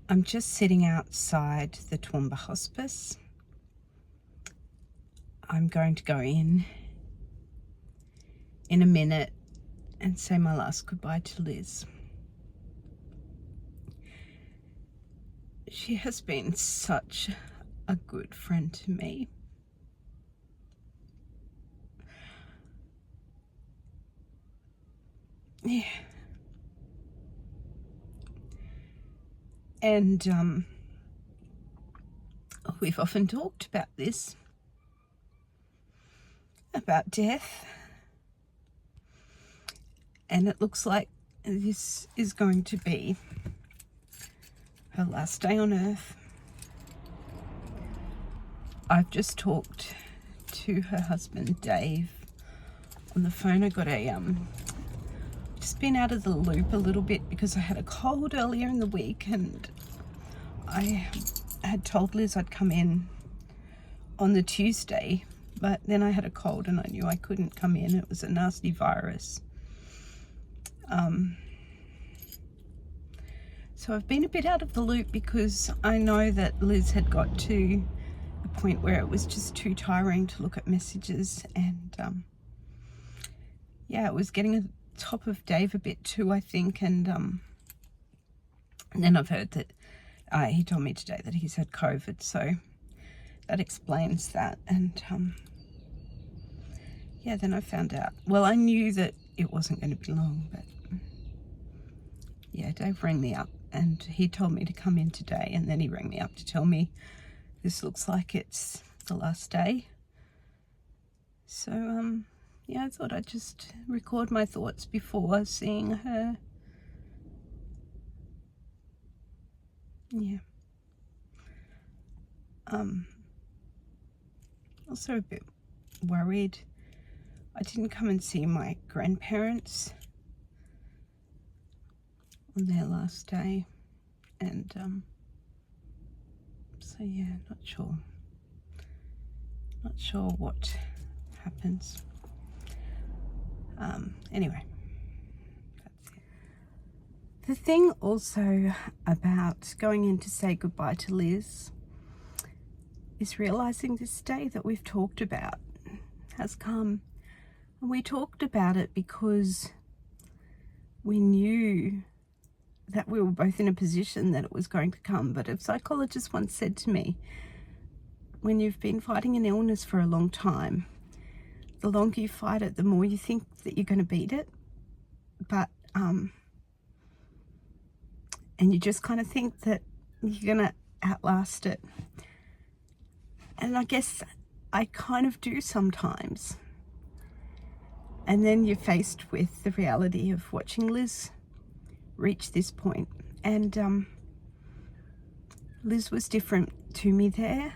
I'm just sitting outside the Toowoomba Hospice. I'm going to go in a minute and say my last goodbye to Liz. She has been such a good friend to me. Yeah. And we've often talked about this, about death, and it looks like this is going to be her last day on earth. I've just talked to her husband Dave on the phone. I got just been out of the loop a little bit because I had a cold earlier in the week, and I had told Liz I'd come in on the Tuesday, but then I had a cold and I knew I couldn't come in. It was a nasty virus. So I've been a bit out of the loop because I know that Liz had got to the point where it was just too tiring to look at messages, and yeah, it was getting on top of Dave a bit too, I think, and then I've heard that he told me today that he's had COVID, so that explains that. And yeah, then I found out, well, I knew that it wasn't going to be long, but yeah, Dave rang me up and he told me to come in today, and then he rang me up to tell me this looks like it's the last day. So yeah, I thought I'd just record my thoughts before seeing her. Yeah. Also a bit worried. I didn't come and see my grandparents on their last day, and so yeah, not sure what happens. Anyway, that's it. The thing also about going in to say goodbye to Liz is realizing this day that we've talked about has come. And we talked about it because we knew that we were both in a position that it was going to come. But a psychologist once said to me, when you've been fighting an illness for a long time, the longer you fight it, the more you think that you're going to beat it. But, and you just kind of think that you're going to outlast it. And I guess I kind of do sometimes. And then you're faced with the reality of watching Liz reach this point. And Liz was different to me there.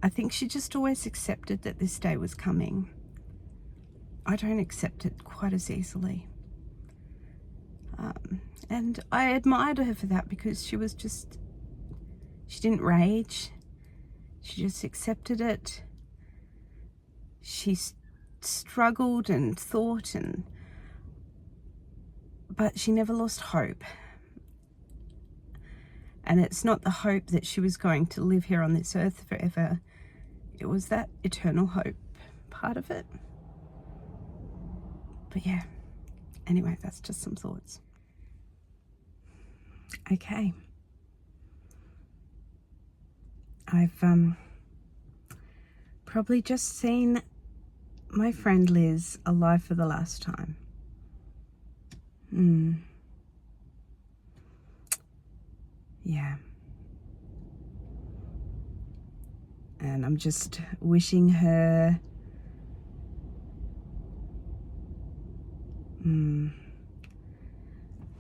I think she just always accepted that this day was coming. I don't accept it quite as easily. And I admired her for that, because she didn't rage. She just accepted it. She struggled and thought, but she never lost hope. And it's not the hope that she was going to live here on this earth forever. It was that eternal hope part of it. But yeah, anyway, that's just some thoughts. Okay. I've probably just seen my friend Liz alive for the last time. Yeah. And I'm just wishing her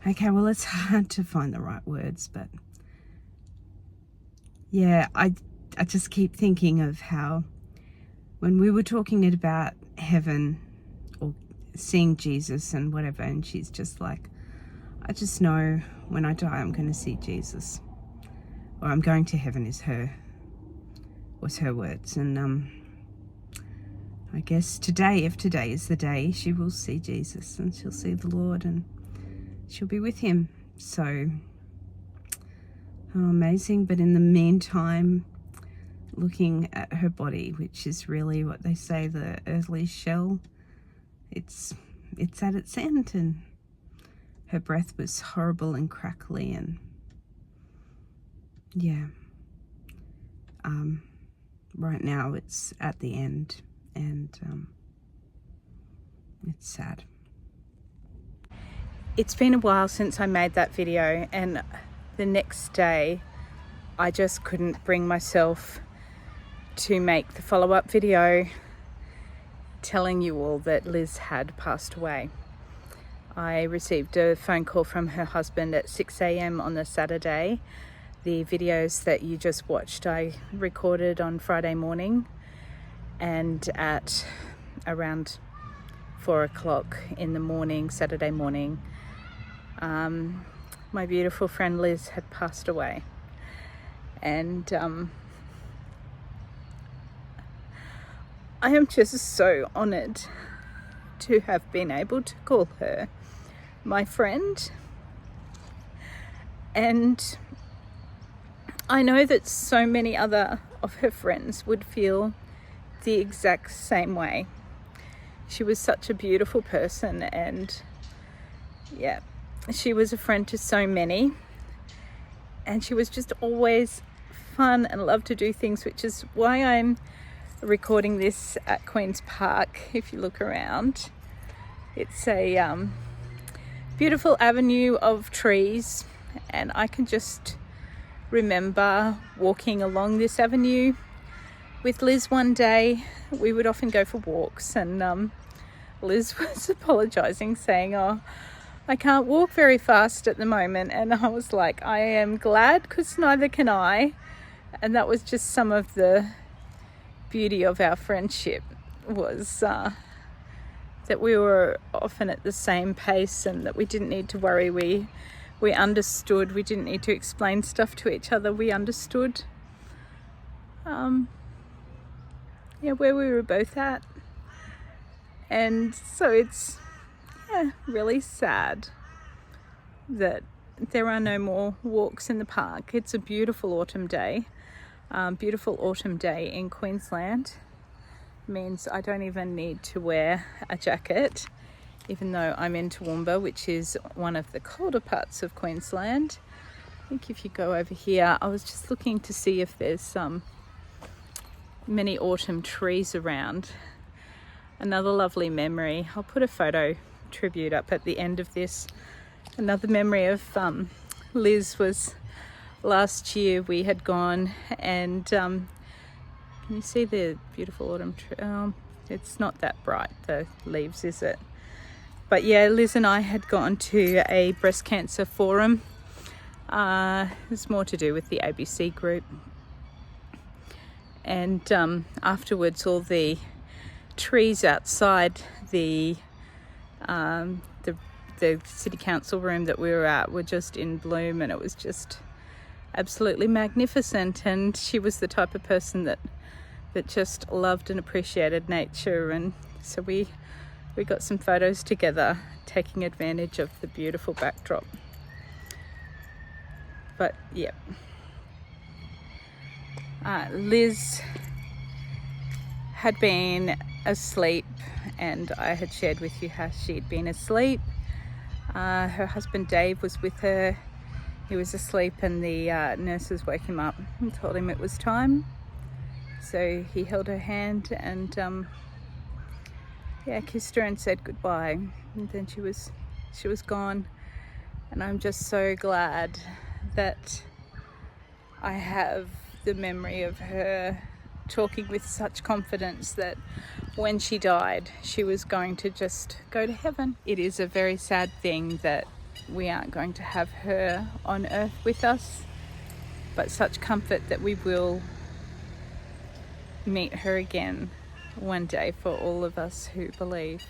okay, well, it's hard to find the right words, but yeah, I just keep thinking of how when we were talking about heaven or seeing Jesus and whatever, and she's just like, I just know when I die I'm going to see Jesus, or I'm going to heaven was her words. And I guess today, if today is the day, she will see Jesus and she'll see the Lord. And she'll be with him. So amazing. But in the meantime, looking at her body, which is really what they say, the earthly shell, it's at its end, and her breath was horrible and crackly, and yeah, right now it's at the end, and it's sad. It's been a while since I made that video, and the next day I just couldn't bring myself to make the follow-up video telling you all that Liz had passed away. I received a phone call from her husband at 6 a.m. on the Saturday. The videos that you just watched I recorded on Friday morning, and at around 4 o'clock in the morning, Saturday morning, my beautiful friend Liz had passed away. And I am just so honoured to have been able to call her my friend. And I know that so many other of her friends would feel the exact same way. She was such a beautiful person, and yeah, she was a friend to so many, and she was just always fun and loved to do things, which is why I'm recording this at Queen's Park. If you look around, it's a beautiful avenue of trees, and I can just remember walking along this avenue with Liz one day. We would often go for walks, and Liz was apologizing, saying, "Oh, I can't walk very fast at the moment." And I was like, I am glad, because neither can I. And that was just some of the beauty of our friendship, was that we were often at the same pace, and that we didn't need to worry. We understood. We didn't need to explain stuff to each other. We understood where we were both at. And so it's really sad that there are no more walks in the park. It's a beautiful autumn day. Beautiful autumn day in Queensland means I don't even need to wear a jacket, even though I'm in Toowoomba, which is one of the colder parts of Queensland. I think if you go over here, I was just looking to see if there's many autumn trees around. Another lovely memory. I'll put a photo tribute up at the end of this. Another memory of Liz was last year. We had gone, and can you see the beautiful autumn tree? It's not that bright, the leaves, is it? But yeah, Liz and I had gone to a breast cancer forum. It's more to do with the ABC group. And afterwards, all the trees outside the city council room that we were at were just in bloom, and it was just absolutely magnificent. And she was the type of person that just loved and appreciated nature, and so we got some photos together, taking advantage of the beautiful backdrop. But yeah, Liz had been asleep, and I had shared with you how she'd been asleep. Her husband Dave was with her. He was asleep, and the nurses woke him up and told him it was time. So he held her hand and kissed her and said goodbye. And then she was gone. And I'm just so glad that I have the memory of her talking with such confidence that when she died, she was going to just go to heaven. It is a very sad thing that we aren't going to have her on earth with us, but such comfort that we will meet her again one day for all of us who believe.